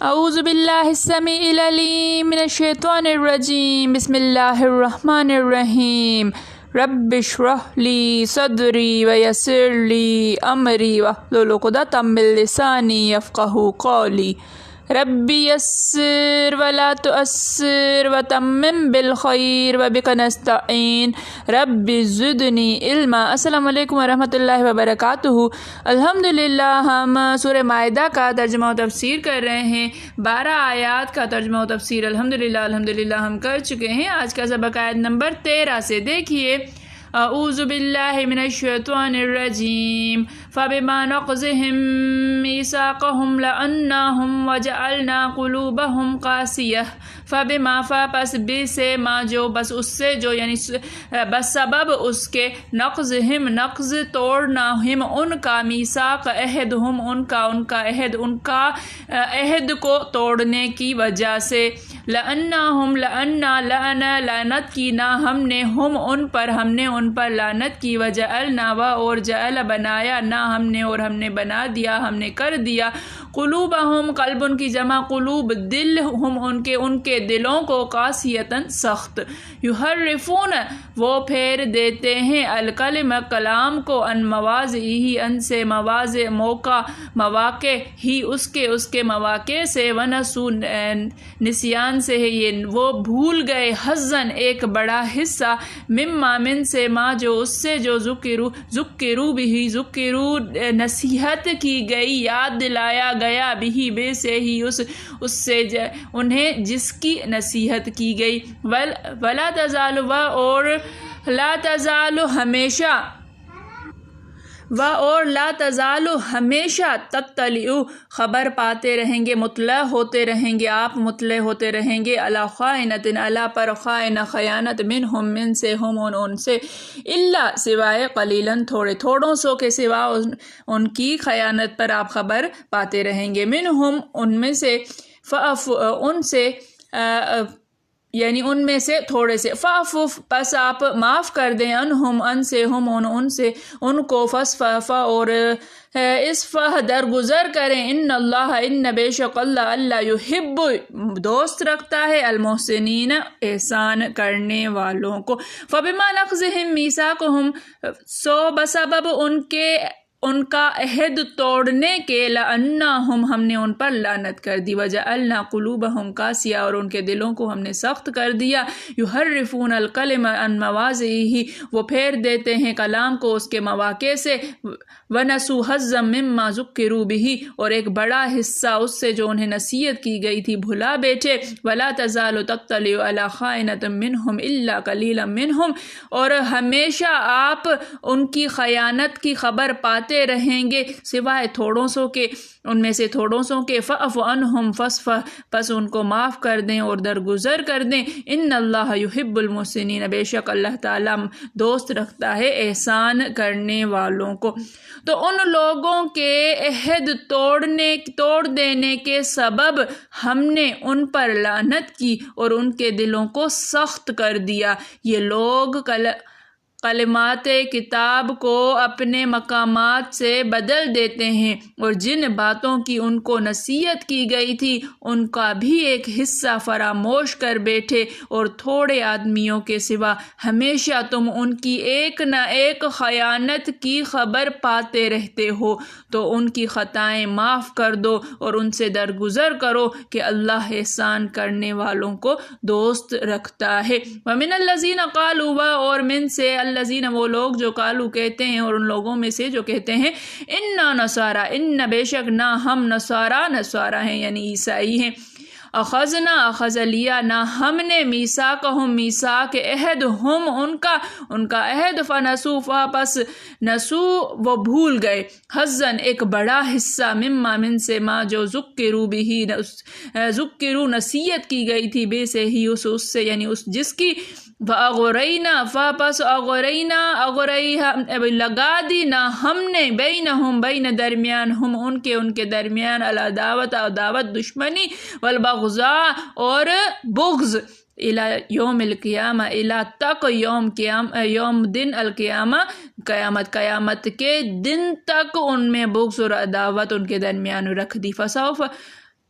اعوذ باللہ السمیع العلیم من الشیطان الرجیم بسم اللہ الرحمن الرحیم رب اشرح لی صدری ویسر لی امری واحلل عقدۃ من لسانی یفقہوا قولی رب یسر ولا تؤثر وتمم بالخیر وبک نستعین رب زدنی علما۔ السلام علیکم ورحمۃ اللہ وبرکاتہ۔ الحمدللہ ہم سورہ مائدہ کا ترجمہ و تفسیر کر رہے ہیں۔ 12 آیات کا ترجمہ و تفسیر الحمدللہ ہم کر چکے ہیں۔ آج کا سبق آیت نمبر 13 سے دیکھیے۔ اعوذ باللہ من الشیطان الرجیم فبما نقضهم میثاقهم لعناهم وجعلنا قلوبهم قاسیہ۔ فبما پس بے سے ما جو بس اس سے جو یعنی بس سبب اس کے نقضهم نقض توڑنا ہم ان کا میثاق عہدہم ان کا عہد کو توڑنے کی وجہ سے لعناهم لعنا لعنت کی نہ ہم نے ہم ان پر لعنت کی وجعلنا اور جعل بنایا نہ ہم نے بنا دیا ہم نے کر دیا قلوبہم قلب ان کی جمع قلوب دل ہم ان کے دلوں کو قاسیتاً سخت یحرفون وہ پھیر دیتے ہیں الکلم کلام کو ان مواضعہ ان سے مواقع ہی اس کے مواقع سے ونسو نسیان سے ہے یہ وہ بھول گئے حظاً ایک بڑا حصہ مما من سے ما جو اس سے جو ذکروا بھی نصیحت کی گئی یاد دلایا گیا بھی بے سے ہی اس سے انہیں جس کی نصیحت کی گئی ولا تزال اور لا تزال ہمیشہ تطلع خبر پاتے رہیں گے مطلع ہوتے رہیں گے آپ مطلع ہوتے رہیں گے علی خائنۃ علی پر خیانت منہم من سے ہم ان سے الا سوائے قلیلاً تھوڑوں سو کے سوا ان کی خیانت پر آپ خبر پاتے رہیں گے منہم ان میں سے یعنی ان میں سے تھوڑے سے فاعف پس آپ معاف کر دیں انہم ان سے ہم ان سے ان کو فاصفح اور اصفح درگزر کریں ان بے شک اللہ یحب دوست رکھتا ہے المحسنین احسان کرنے والوں کو فبما نقضهم میثاقهم سو بسبب ان کا عہد توڑنے کے لعناہم ہم نے ان پر لعنت کر دی وجعلنا قلوبہم قاسیہ اور ان کے دلوں کو ہم نے سخت کر دیا یحرفون الکلم عن مواضعہ وہ پھیر دیتے ہیں کلام کو اس کے مواقع سے ونسوا حظا مما ذکروا بھی اور ایک بڑا حصہ اس سے جو انہیں نصیحت کی گئی تھی بھلا بیٹھے ولا تزال تطلع علی خائنۃ منہم الا قلیلا منہم اور ہمیشہ آپ ان کی خیانت کی خبر پاتے رہیں گے سوائے تھوڑوں سو کے ان میں سے تھوڑوں سو کے فاعف عنہم فاصفح پس ان کو معاف کر دیں اور درگزر کر دیں ان اللہ یحب المحسنین بے شک اللہ تعالیٰ دوست رکھتا ہے احسان کرنے والوں کو۔ تو ان لوگوں کے عہد توڑ دینے کے سبب ہم نے ان پر لعنت کی اور ان کے دلوں کو سخت کر دیا۔ یہ لوگ کلمات کتاب کو اپنے مقامات سے بدل دیتے ہیں اور جن باتوں کی ان کو نصیحت کی گئی تھی ان کا بھی ایک حصہ فراموش کر بیٹھے اور تھوڑے آدمیوں کے سوا ہمیشہ تم ان کی ایک نہ ایک خیانت کی خبر پاتے رہتے ہو تو ان کی خطائیں معاف کر دو اور ان سے درگزر کرو کہ اللہ احسان کرنے والوں کو دوست رکھتا ہے۔ ومن الذین قالوا اور من سے الذین وہ لوگ جو قالوا کہتے ہیں اور ان لوگوں میں سے جو کہتے ہیں انا نصارا ان بے شک نہ ہم نصارا ہیں یعنی عیسائی ہیں اخذنا اخذ لیا نہ ہم نے میثاقہم میثاق عہد ہم ان کا عہد فنسوا پس نسو وہ بھول گئے حظاً ایک بڑا حصہ مما من سے ما جو ذکروا نصیحت کی گئی تھی بے سے ہی اس سے یعنی اس جس کی پس اغرینا لگا دی نہ ہم نے بینہم بین درمیان ہم ان کے درمیان العداوت عداوت دشمنی والبغضاء اور بغض الی یوم القیامہ الی تک یوم دن القیامہ قیامت کے دن تک ان میں بغض اور عداوت ان کے درمیان رکھ دی۔ فسوف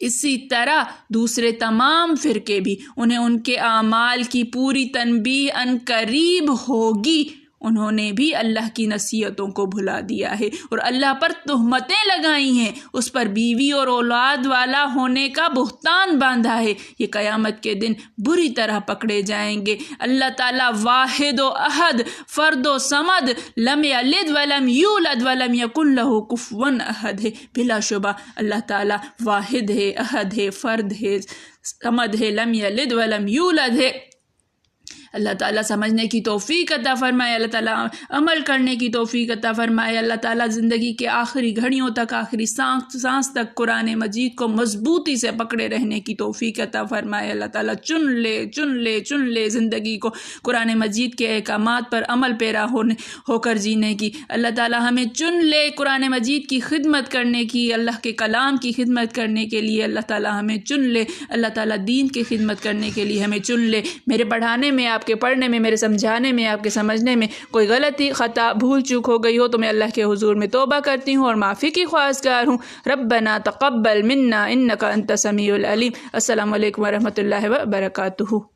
اسی طرح دوسرے تمام فرقے بھی، انہیں ان کے اعمال کی پوری تنبیہ ان قریب ہوگی، انہوں نے بھی اللہ کی نصیحتوں کو بھلا دیا ہے اور اللہ پر تہمتیں لگائی ہیں، اس پر بیوی اور اولاد والا ہونے کا بہتان باندھا ہے، یہ قیامت کے دن بری طرح پکڑے جائیں گے۔ اللہ تعالیٰ واحد و احد، فرد و صمد، لم یلد ولم یولد ولم یکن لہ کفوا احد ہے۔ بلا شبہ اللہ تعالیٰ واحد ہے، احد ہے، فرد ہے، صمد ہے، لم یلد ولم یولد ہے۔ اللہ تعالیٰ سمجھنے کی توفیق عطا فرمائے، اللہ تعالیٰ عمل کرنے کی توفیق عطا فرمائے، اللہ تعالیٰ زندگی کے آخری گھڑیوں تک، آخری سانس تک قرآن مجید کو مضبوطی سے پکڑے رہنے کی توفیق عطا فرمائے۔ اللہ تعالیٰ چن لے زندگی کو قرآن مجید کے احکامات پر عمل پیرا ہو کر جینے کی۔ اللہ تعالیٰ ہمیں چن لے قرآن مجید کی خدمت کرنے کی، اللہ کے کلام کی خدمت کرنے کے لیے اللہ تعالیٰ ہمیں چن لے، اللہ تعالیٰ دین کی خدمت کرنے کے لیے ہمیں چن لے۔ میرے پڑھانے میں، آپ کے پڑھنے میں، میرے سمجھانے میں، آپ کے سمجھنے میں کوئی غلطی، خطا، بھول چوک ہو گئی ہو تو میں اللہ کے حضور میں توبہ کرتی ہوں اور معافی کی خواہشگار ہوں۔ ربنا تقبل منا انک انت السمیع العلیم۔ السلام علیکم ورحمۃ اللہ وبرکاتہ۔